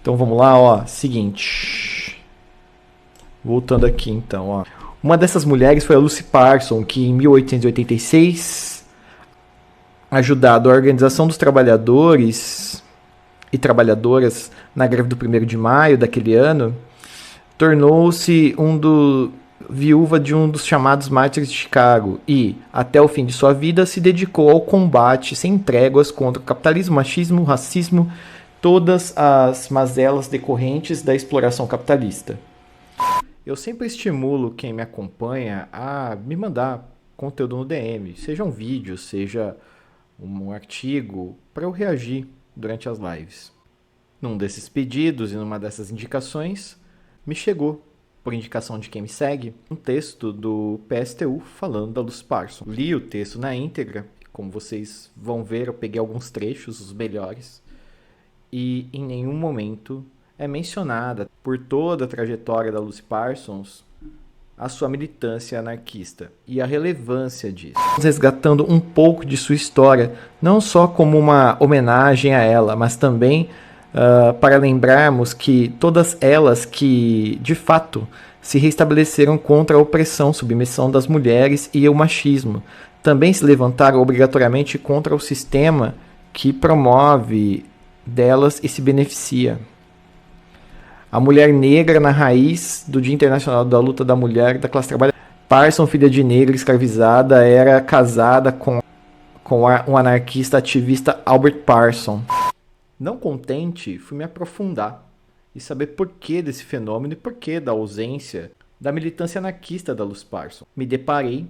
Então vamos lá, ó, seguinte. Voltando aqui então, ó. Uma dessas mulheres foi a Lucy Parson, que em 1886, ajudado a Organização dos Trabalhadores e Trabalhadoras na greve do 1º de maio daquele ano, tornou-se viúva de um dos chamados mártires de Chicago e, até o fim de sua vida, se dedicou ao combate sem tréguas contra o capitalismo, machismo, racismo, todas as mazelas decorrentes da exploração capitalista. Eu sempre estimulo quem me acompanha a me mandar conteúdo no DM, seja um vídeo, seja um artigo, para eu reagir durante as lives. Num desses pedidos e numa dessas indicações, me chegou, por indicação de quem me segue, um texto do PSTU falando da Lucy Parson. Li o texto na íntegra, como vocês vão ver, eu peguei alguns trechos, os melhores, e em nenhum momento é mencionada, por toda a trajetória da Lucy Parsons, a sua militância anarquista e a relevância disso. Resgatando um pouco de sua história, não só como uma homenagem a ela, mas também para lembrarmos que todas elas que, de fato, se restabeleceram contra a opressão, submissão das mulheres e o machismo, também se levantaram obrigatoriamente contra o sistema que promove delas e se beneficia. A mulher negra na raiz do Dia Internacional da Luta da Mulher da classe trabalhadora. Parson, filha de negra escravizada, era casada com um anarquista ativista Albert Parson. Não contente, fui me aprofundar e saber porquê desse fenômeno e porquê da ausência da militância anarquista da Lucy Parson. Me deparei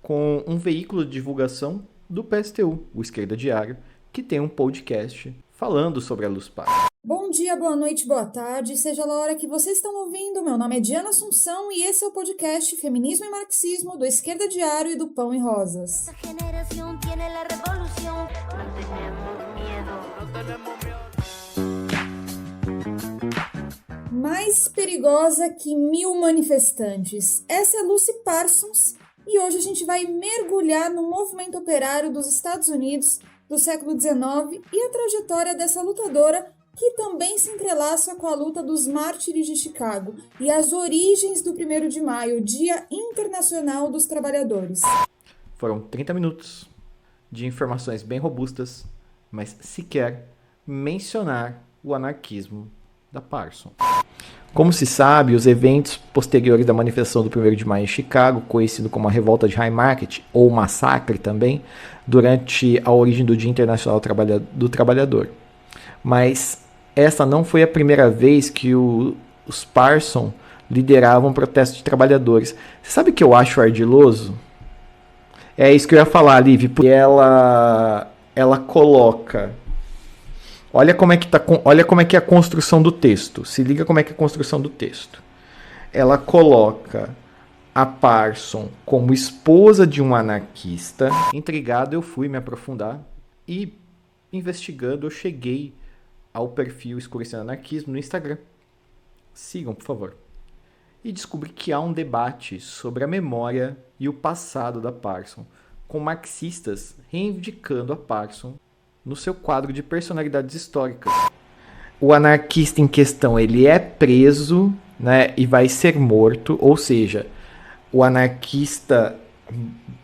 com um veículo de divulgação do PSTU, o Esquerda Diário, que tem um podcast falando sobre a Lucy Parson. Bom dia, boa noite, boa tarde, seja lá a hora que vocês estão ouvindo. Meu nome é Diana Assunção e esse é o podcast Feminismo e Marxismo do Esquerda Diário e do Pão e Rosas. Mais perigosa que 1000 manifestantes. Essa é Lucy Parsons e hoje a gente vai mergulhar no movimento operário dos Estados Unidos do século XIX e a trajetória dessa lutadora que também se entrelaça com a luta dos mártires de Chicago e as origens do 1º de maio, Dia Internacional dos Trabalhadores. Foram 30 minutos de informações bem robustas, mas sequer mencionar o anarquismo da Parson. Como se sabe, os eventos posteriores da manifestação do 1º de maio em Chicago, conhecido como a Revolta de Haymarket, ou Massacre também, durante a origem do Dia Internacional do Trabalhador. Mas essa não foi a primeira vez que os Parson lideravam um protesto de trabalhadores. Você sabe o que eu acho ardiloso? É isso que eu ia falar, Liv, porque ela coloca... Olha como é que é a construção do texto. Se liga como é que é a construção do texto. Ela coloca a Parson como esposa de um anarquista. Intrigado, eu fui me aprofundar e, investigando, eu cheguei ao perfil Escurecendo Anarquismo no Instagram. Sigam, por favor. E descobri que há um debate sobre a memória e o passado da Parson, com marxistas reivindicando a Parson no seu quadro de personalidades históricas. O anarquista em questão, ele é preso, né, e vai ser morto, ou seja, o anarquista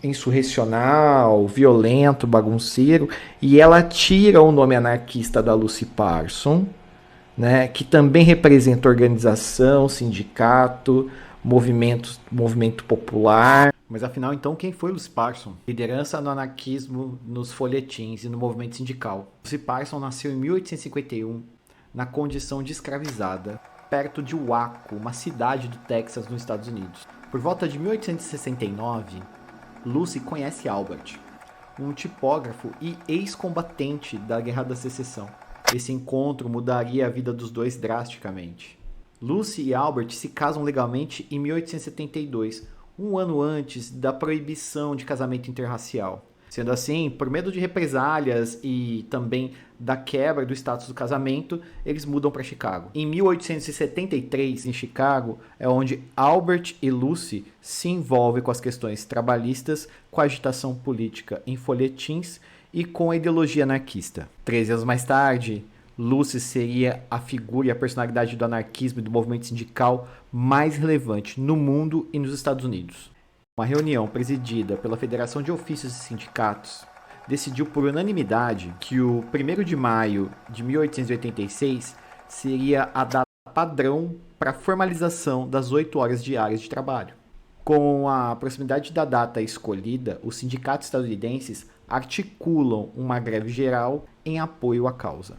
insurrecional, violento, bagunceiro, e ela tira o nome anarquista da Lucy Parson, né, que também representa organização, sindicato, movimento popular. Mas afinal, então, quem foi Lucy Parson? Liderança no anarquismo, nos folhetins e no movimento sindical. Lucy Parson nasceu em 1851, na condição de escravizada, perto de Waco, uma cidade do Texas, nos Estados Unidos. Por volta de 1869, Lucy conhece Albert, um tipógrafo e ex-combatente da Guerra da Secessão. Esse encontro mudaria a vida dos dois drasticamente. Lucy e Albert se casam legalmente em 1872, um ano antes da proibição de casamento interracial. Sendo assim, por medo de represálias e também da quebra do status do casamento, eles mudam para Chicago. Em 1873, em Chicago, é onde Albert e Lucy se envolvem com as questões trabalhistas, com a agitação política em folhetins e com a ideologia anarquista. 13 anos mais tarde, Lucy seria a figura e a personalidade do anarquismo e do movimento sindical mais relevante no mundo e nos Estados Unidos. Uma reunião presidida pela Federação de Ofícios e Sindicatos decidiu por unanimidade que o 1º de maio de 1886 seria a data padrão para a formalização das 8 horas diárias de trabalho. Com a proximidade da data escolhida, os sindicatos estadunidenses articulam uma greve geral em apoio à causa.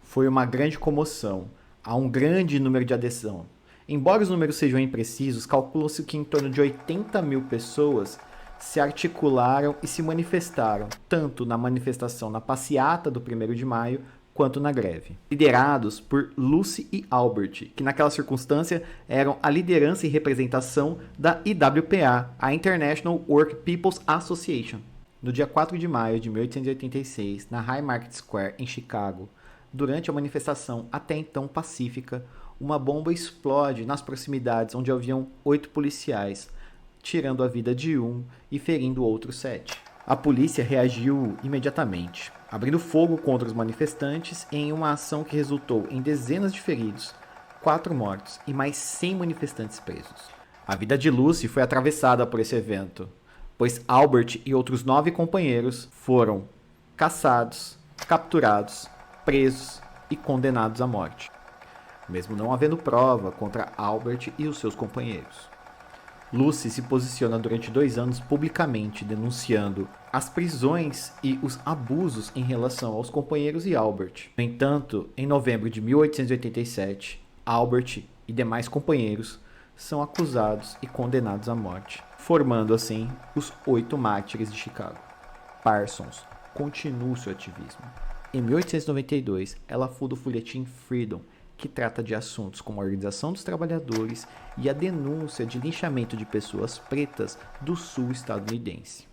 Foi uma grande comoção, há um grande número de adesão. Embora os números sejam imprecisos, calcula-se que em torno de 80 mil pessoas se articularam e se manifestaram, tanto na manifestação na passeata do 1º de maio, quanto na greve. Liderados por Lucy e Albert, que naquela circunstância eram a liderança e representação da IWPA, a International Work People's Association. No dia 4 de maio de 1886, na High Market Square, em Chicago, durante a manifestação até então pacífica, uma bomba explode nas proximidades onde haviam 8 policiais, tirando a vida de um e ferindo outros 7. A polícia reagiu imediatamente, abrindo fogo contra os manifestantes em uma ação que resultou em dezenas de feridos, 4 mortos e mais 100 manifestantes presos. A vida de Lucy foi atravessada por esse evento, pois Albert e outros 9 companheiros foram caçados, capturados, presos e condenados à morte, mesmo não havendo prova contra Albert e os seus companheiros. Lucy se posiciona durante 2 anos publicamente denunciando as prisões e os abusos em relação aos companheiros e Albert. No entanto, em novembro de 1887, Albert e demais companheiros são acusados e condenados à morte, formando assim os 8 mártires de Chicago. Parsons continua seu ativismo. Em 1892, ela funda o folhetim Freedom, que trata de assuntos como a organização dos trabalhadores e a denúncia de linchamento de pessoas pretas do sul estadunidense.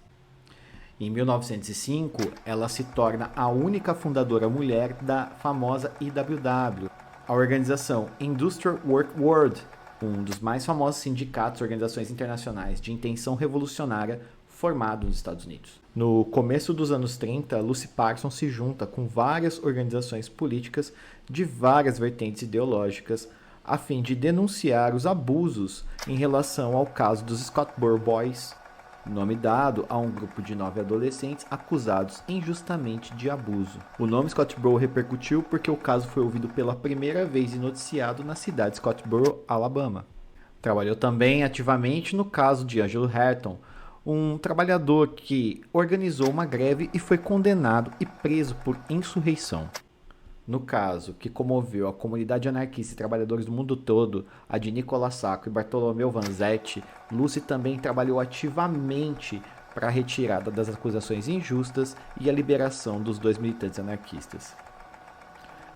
Em 1905, ela se torna a única fundadora mulher da famosa IWW, a organização Industrial Work World, um dos mais famosos sindicatos e organizações internacionais de intenção revolucionária formado nos Estados Unidos. No começo dos anos 30, Lucy Parsons se junta com várias organizações políticas de várias vertentes ideológicas a fim de denunciar os abusos em relação ao caso dos Scottsboro Boys, nome dado a um grupo de 9 adolescentes acusados injustamente de abuso. O nome Scottsboro repercutiu porque o caso foi ouvido pela primeira vez e noticiado na cidade de Scottsboro, Alabama. Trabalhou também ativamente no caso de Angelo Herton, um trabalhador que organizou uma greve e foi condenado e preso por insurreição. No caso que comoveu a comunidade anarquista e trabalhadores do mundo todo, a de Nicola Sacco e Bartolomeu Vanzetti, Lucy também trabalhou ativamente para a retirada das acusações injustas e a liberação dos 2 militantes anarquistas.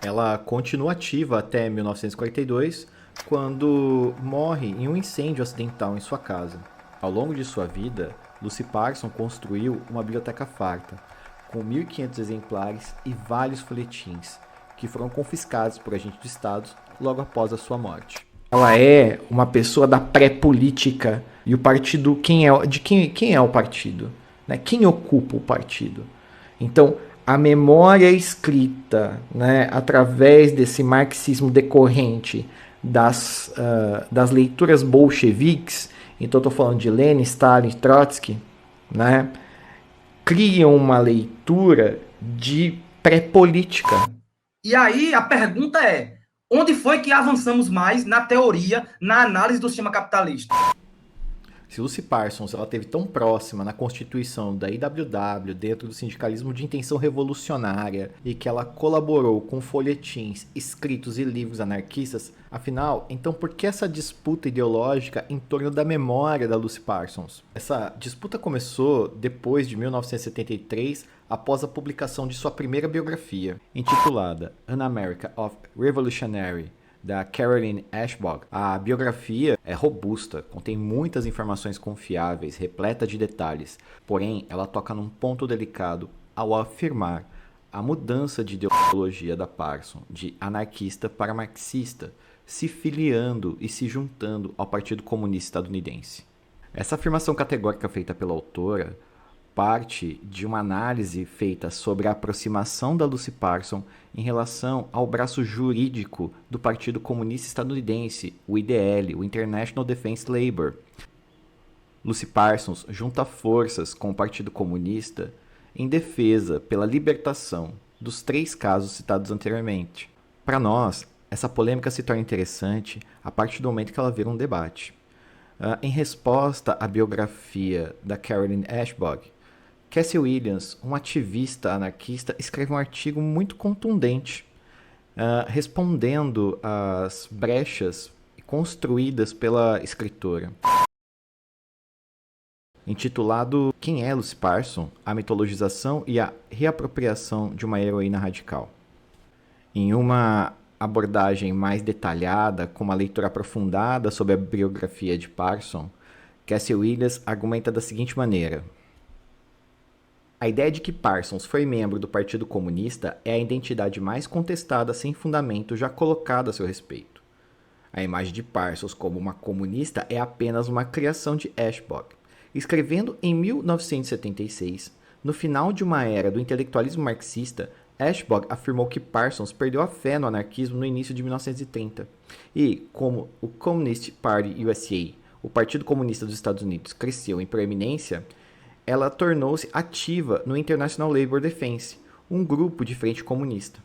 Ela continua ativa até 1942, quando morre em um incêndio acidental em sua casa. Ao longo de sua vida, Lucy Parsons construiu uma biblioteca farta, com 1.500 exemplares e vários folhetins, que foram confiscados por agentes do Estado logo após a sua morte. Ela é uma pessoa da pré-política, e o partido, quem é o partido? Né? Quem ocupa o partido? Então, a memória escrita, né, através desse marxismo decorrente das leituras bolcheviques, então estou falando de Lenin, Stalin, Trotsky, né? Criam uma leitura de pré-política. E aí a pergunta é, onde foi que avançamos mais na teoria, na análise do sistema capitalista? Se Lucy Parsons ela esteve tão próxima na constituição da IWW dentro do sindicalismo de intenção revolucionária e que ela colaborou com folhetins, escritos e livros anarquistas, afinal, então por que essa disputa ideológica em torno da memória da Lucy Parsons? Essa disputa começou depois de 1973, após a publicação de sua primeira biografia, intitulada An America of Revolutionary, da Caroline Ashbog. A biografia é robusta, contém muitas informações confiáveis, repleta de detalhes, porém ela toca num ponto delicado ao afirmar a mudança de ideologia da Parsons, de anarquista para marxista, se filiando e se juntando ao Partido Comunista Estadunidense. Essa afirmação categórica feita pela autora parte de uma análise feita sobre a aproximação da Lucy Parsons em relação ao braço jurídico do Partido Comunista Estadunidense, o IDL, o International Defense Labour. Lucy Parsons junta forças com o Partido Comunista em defesa pela libertação dos 3 casos citados anteriormente. Para nós, essa polêmica se torna interessante a partir do momento que ela vira um debate. Em resposta à biografia da Carolyn Ashbog, Cassie Williams, um ativista anarquista, escreve um artigo muito contundente, respondendo às brechas construídas pela escritora. Intitulado Quem é Lucy Parsons? A mitologização e a reapropriação de uma heroína radical. Em uma abordagem mais detalhada, com uma leitura aprofundada sobre a biografia de Parsons, Cassie Williams argumenta da seguinte maneira: a ideia de que Parsons foi membro do Partido Comunista é a identidade mais contestada sem fundamento já colocada a seu respeito. A imagem de Parsons como uma comunista é apenas uma criação de Ashbog. Escrevendo em 1976, no final de uma era do intelectualismo marxista, Ashbog afirmou que Parsons perdeu a fé no anarquismo no início de 1930. E, como o Communist Party USA, o Partido Comunista dos Estados Unidos, cresceu em proeminência, ela tornou-se ativa no International Labour Defense, um grupo de frente comunista.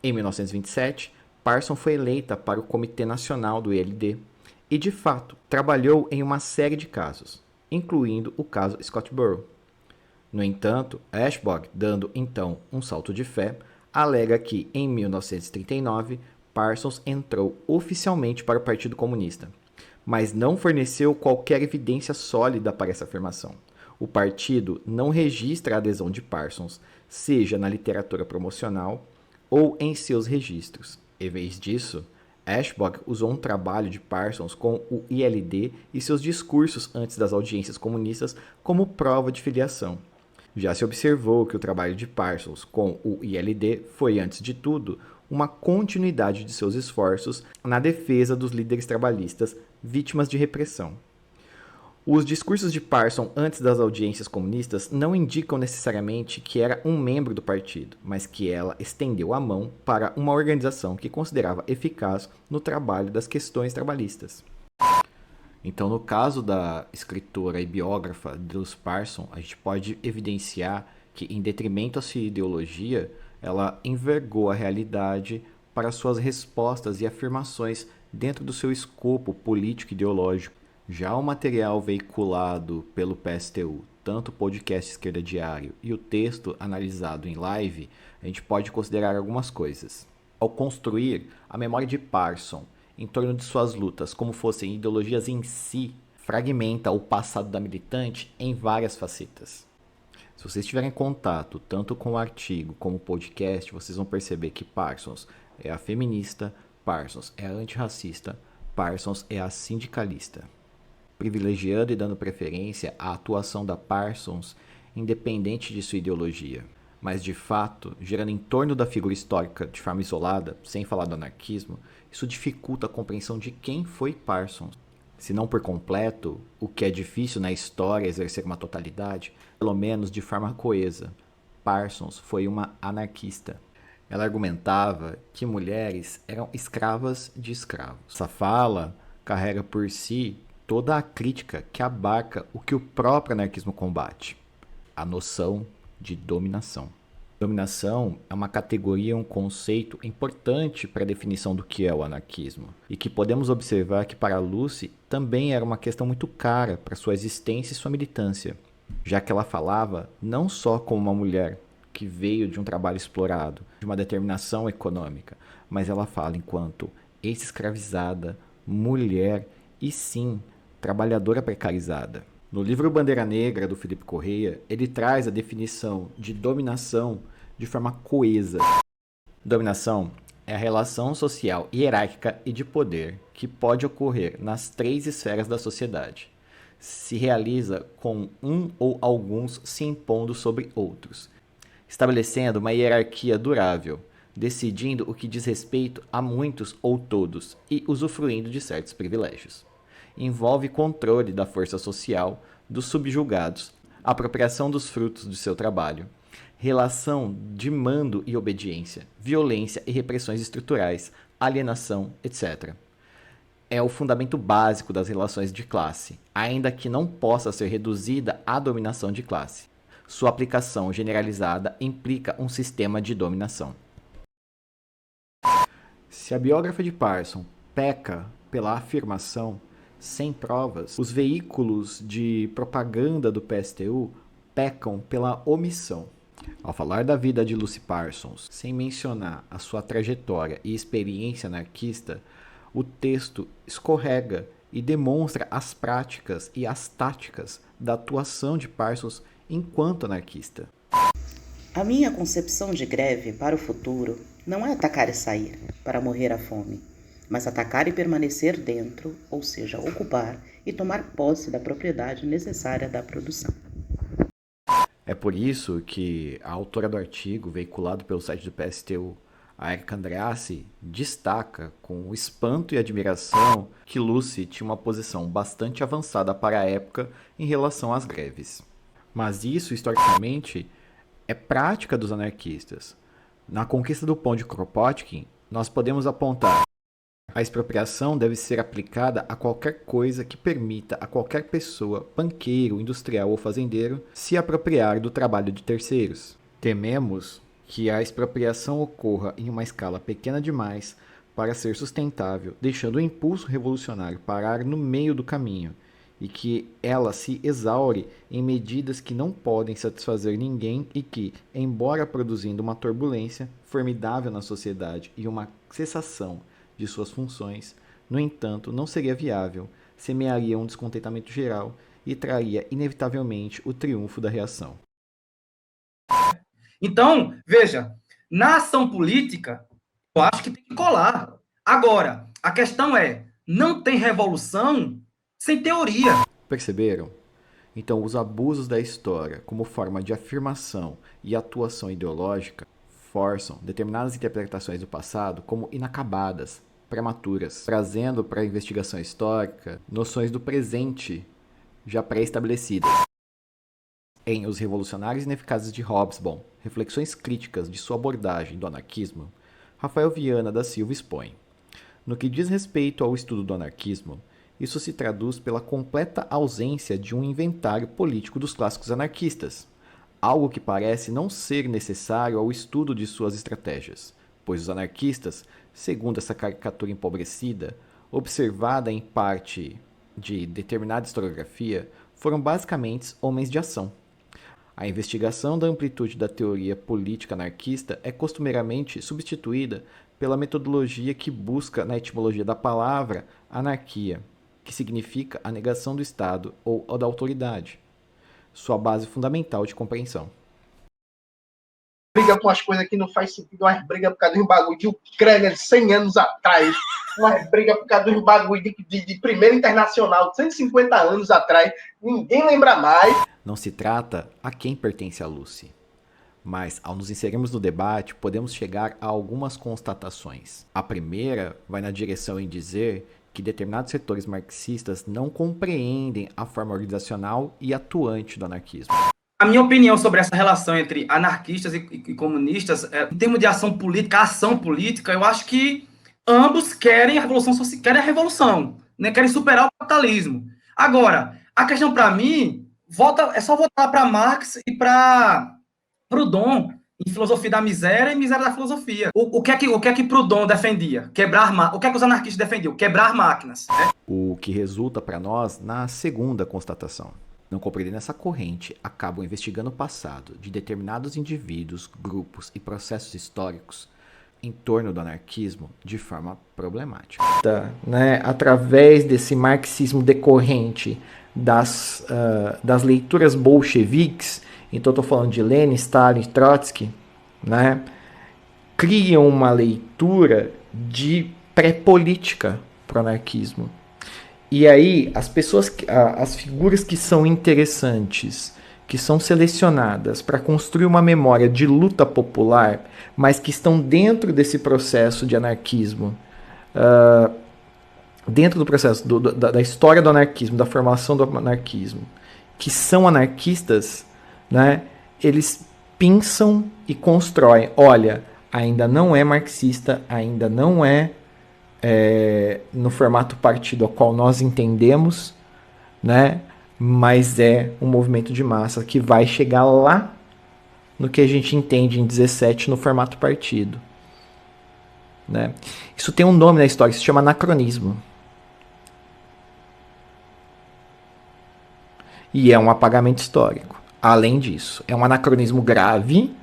Em 1927, Parsons foi eleita para o Comitê Nacional do ILD e, de fato, trabalhou em uma série de casos, incluindo o caso Scottsboro. No entanto, Ashbog, dando então um salto de fé, alega que, em 1939, Parsons entrou oficialmente para o Partido Comunista, mas não forneceu qualquer evidência sólida para essa afirmação. O partido não registra a adesão de Parsons, seja na literatura promocional ou em seus registros. Em vez disso, Ashbog usou um trabalho de Parsons com o ILD e seus discursos antes das audiências comunistas como prova de filiação. Já se observou que o trabalho de Parsons com o ILD foi, antes de tudo, uma continuidade de seus esforços na defesa dos líderes trabalhistas vítimas de repressão. Os discursos de Parsons antes das audiências comunistas não indicam necessariamente que era um membro do partido, mas que ela estendeu a mão para uma organização que considerava eficaz no trabalho das questões trabalhistas. Então, no caso da escritora e biógrafa Lucy Parsons, a gente pode evidenciar que, em detrimento à sua ideologia, ela envergou a realidade para suas respostas e afirmações dentro do seu escopo político e ideológico. Já o material veiculado pelo PSTU, tanto o podcast Esquerda Diário e o texto analisado em live, a gente pode considerar algumas coisas. Ao construir a memória de Parsons em torno de suas lutas como fossem ideologias em si, fragmenta o passado da militante em várias facetas. Se vocês tiverem contato tanto com o artigo como o podcast, vocês vão perceber que Parsons é a feminista, Parsons é a antirracista, Parsons é a sindicalista, privilegiando e dando preferência à atuação da Parsons independente de sua ideologia, mas de fato, gerando em torno da figura histórica de forma isolada, sem falar do anarquismo, isso dificulta a compreensão de quem foi Parsons. Se não por completo, o que é difícil na história exercer uma totalidade, pelo menos de forma coesa. Parsons foi uma anarquista. Ela argumentava que mulheres eram escravas de escravos. Essa fala carrega por si toda a crítica que abarca o que o próprio anarquismo combate, a noção de dominação. Dominação é uma categoria, um conceito importante para a definição do que é o anarquismo, e que podemos observar que para Lucy também era uma questão muito cara para sua existência e sua militância, já que ela falava não só como uma mulher que veio de um trabalho explorado, de uma determinação econômica, mas ela fala enquanto ex-escravizada, mulher e sim, trabalhadora precarizada. No livro Bandeira Negra, do Felipe Correia, ele traz a definição de dominação de forma coesa. Dominação é a relação social hierárquica e de poder que pode ocorrer nas 3 esferas da sociedade. Se realiza com um ou alguns se impondo sobre outros, estabelecendo uma hierarquia durável, decidindo o que diz respeito a muitos ou todos e usufruindo de certos privilégios. Envolve controle da força social dos subjugados, apropriação dos frutos do seu trabalho, relação de mando e obediência, violência e repressões estruturais, alienação, etc. É o fundamento básico das relações de classe, ainda que não possa ser reduzida à dominação de classe. Sua aplicação generalizada implica um sistema de dominação. Se a biógrafa de Parson peca pela afirmação, sem provas, os veículos de propaganda do PSTU pecam pela omissão. Ao falar da vida de Lucy Parsons, sem mencionar a sua trajetória e experiência anarquista, o texto escorrega e demonstra as práticas e as táticas da atuação de Parsons enquanto anarquista. A minha concepção de greve para o futuro não é atacar e sair para morrer à fome, mas atacar e permanecer dentro, ou seja, ocupar e tomar posse da propriedade necessária da produção. É por isso que a autora do artigo, veiculado pelo site do PSTU, a Erika Andreassi, destaca com espanto e admiração que Lucy tinha uma posição bastante avançada para a época em relação às greves. Mas isso, historicamente, é prática dos anarquistas. Na conquista do pão de Kropotkin, nós podemos apontar: a expropriação deve ser aplicada a qualquer coisa que permita a qualquer pessoa, banqueiro, industrial ou fazendeiro, se apropriar do trabalho de terceiros. Tememos que a expropriação ocorra em uma escala pequena demais para ser sustentável, deixando o impulso revolucionário parar no meio do caminho, e que ela se exaure em medidas que não podem satisfazer ninguém e que, embora produzindo uma turbulência formidável na sociedade e uma cessação de suas funções, no entanto, não seria viável, semearia um descontentamento geral e traria inevitavelmente o triunfo da reação. Então, veja, na ação política, eu acho que tem que colar. Agora, a questão é, não tem revolução sem teoria. Perceberam? Então, os abusos da história como forma de afirmação e atuação ideológica forçam determinadas interpretações do passado como inacabadas, prematuras, trazendo para a investigação histórica noções do presente já pré-estabelecidas. Em Os Revolucionários Ineficazes de Hobsbawm, reflexões críticas de sua abordagem do anarquismo, Rafael Viana da Silva expõe: no que diz respeito ao estudo do anarquismo, isso se traduz pela completa ausência de um inventário político dos clássicos anarquistas, algo que parece não ser necessário ao estudo de suas estratégias, pois os anarquistas, segundo essa caricatura empobrecida, observada em parte de determinada historiografia, foram basicamente homens de ação. A investigação da amplitude da teoria política anarquista é costumeiramente substituída pela metodologia que busca na etimologia da palavra anarquia, que significa a negação do Estado ou da autoridade, sua base fundamental de compreensão. Briga com as coisas que não faz sentido, umas brigas por causa de um bagulho de Ucrânia de 100 anos atrás, umas brigas por causa de um bagulho de Primeira Internacional de 150 anos atrás, ninguém lembra mais. Não se trata a quem pertence a Lucy, mas ao nos inserirmos no debate, podemos chegar a algumas constatações. A primeira vai na direção em dizer que determinados setores marxistas não compreendem a forma organizacional e atuante do anarquismo. A minha opinião sobre essa relação entre anarquistas e comunistas, em termos de ação política, eu acho que ambos querem a revolução social, querem a revolução, né? Querem superar o capitalismo. Agora, a questão para mim é só voltar para Marx e para Proudhon, em Filosofia da Miséria e Miséria da Filosofia. O que é que Proudhon defendia? O que é que os anarquistas defendiam? Quebrar máquinas. Né? O que resulta para nós na segunda constatação. Não compreendendo essa corrente, acabam investigando o passado de determinados indivíduos, grupos e processos históricos em torno do anarquismo de forma problemática. Né, através desse marxismo decorrente das leituras bolcheviques, então estou falando de Lenin, Stalin, Trotsky, né, criam uma leitura de pré-política para o anarquismo. E aí, as figuras que são interessantes, que são selecionadas para construir uma memória de luta popular, mas que estão dentro desse processo de anarquismo, dentro do processo da história do anarquismo, da formação do anarquismo, que são anarquistas, né, eles pensam e constroem. Olha, ainda não é marxista, ainda não é, no formato partido ao qual nós entendemos, né, mas é um movimento de massa que vai chegar lá no que a gente entende em 17 no formato partido. Né? Isso tem um nome na história, se chama anacronismo. E é um apagamento histórico. Além disso, é um anacronismo grave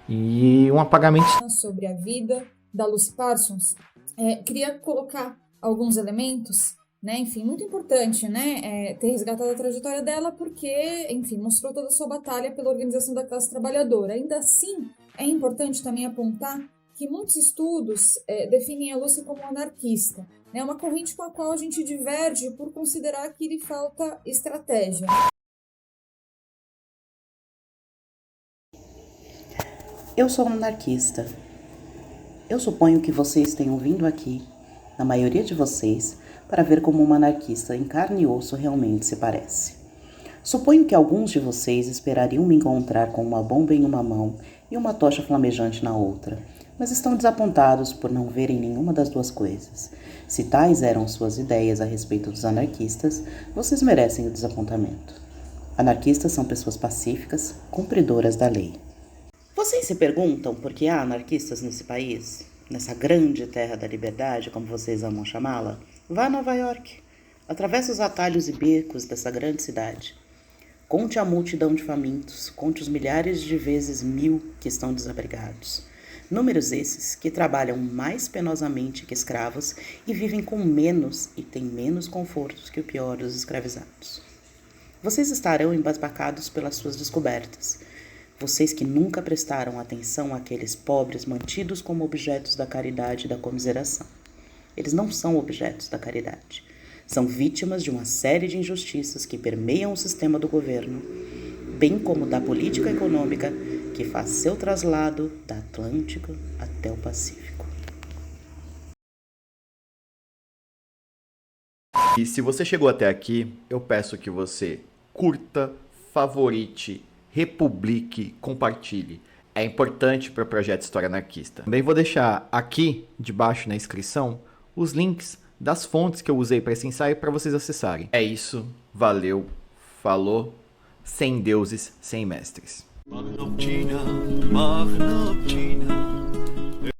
e um apagamento sobre a vida da Lucy Parsons. Queria colocar alguns elementos, né? Enfim, muito importante, né? Ter resgatado a trajetória dela porque, enfim, mostrou toda a sua batalha pela organização da classe trabalhadora. Ainda assim, é importante também apontar que muitos estudos definem a Lucy como anarquista, né? Uma corrente com a qual a gente diverge por considerar que lhe falta estratégia. Eu sou um anarquista. Eu suponho que vocês tenham vindo aqui, na maioria de vocês, para ver como uma anarquista em carne e osso realmente se parece. Suponho que alguns de vocês esperariam me encontrar com uma bomba em uma mão e uma tocha flamejante na outra, mas estão desapontados por não verem nenhuma das duas coisas. Se tais eram suas ideias a respeito dos anarquistas, vocês merecem o desapontamento. Anarquistas são pessoas pacíficas, cumpridoras da lei. Vocês se perguntam por que há anarquistas nesse país? Nessa grande terra da liberdade, como vocês amam chamá-la? Vá a Nova York. Atravesse os atalhos e becos dessa grande cidade. Conte a multidão de famintos, conte os milhares de vezes 1000 que estão desabrigados. Números esses que trabalham mais penosamente que escravos e vivem com menos e têm menos confortos que o pior dos escravizados. Vocês estarão embasbacados pelas suas descobertas. Vocês que nunca prestaram atenção àqueles pobres mantidos como objetos da caridade e da comiseração. Eles não são objetos da caridade. São vítimas de uma série de injustiças que permeiam o sistema do governo, bem como da política econômica que faz seu traslado da Atlântico até o Pacífico. E se você chegou até aqui, eu peço que você curta, favorite, republique, compartilhe. É importante para o projeto História Anarquista. Também vou deixar aqui debaixo na inscrição os links das fontes que eu usei para esse ensaio para vocês acessarem. É isso, valeu, falou, sem deuses, sem mestres. Magna Optina, Magna Optina.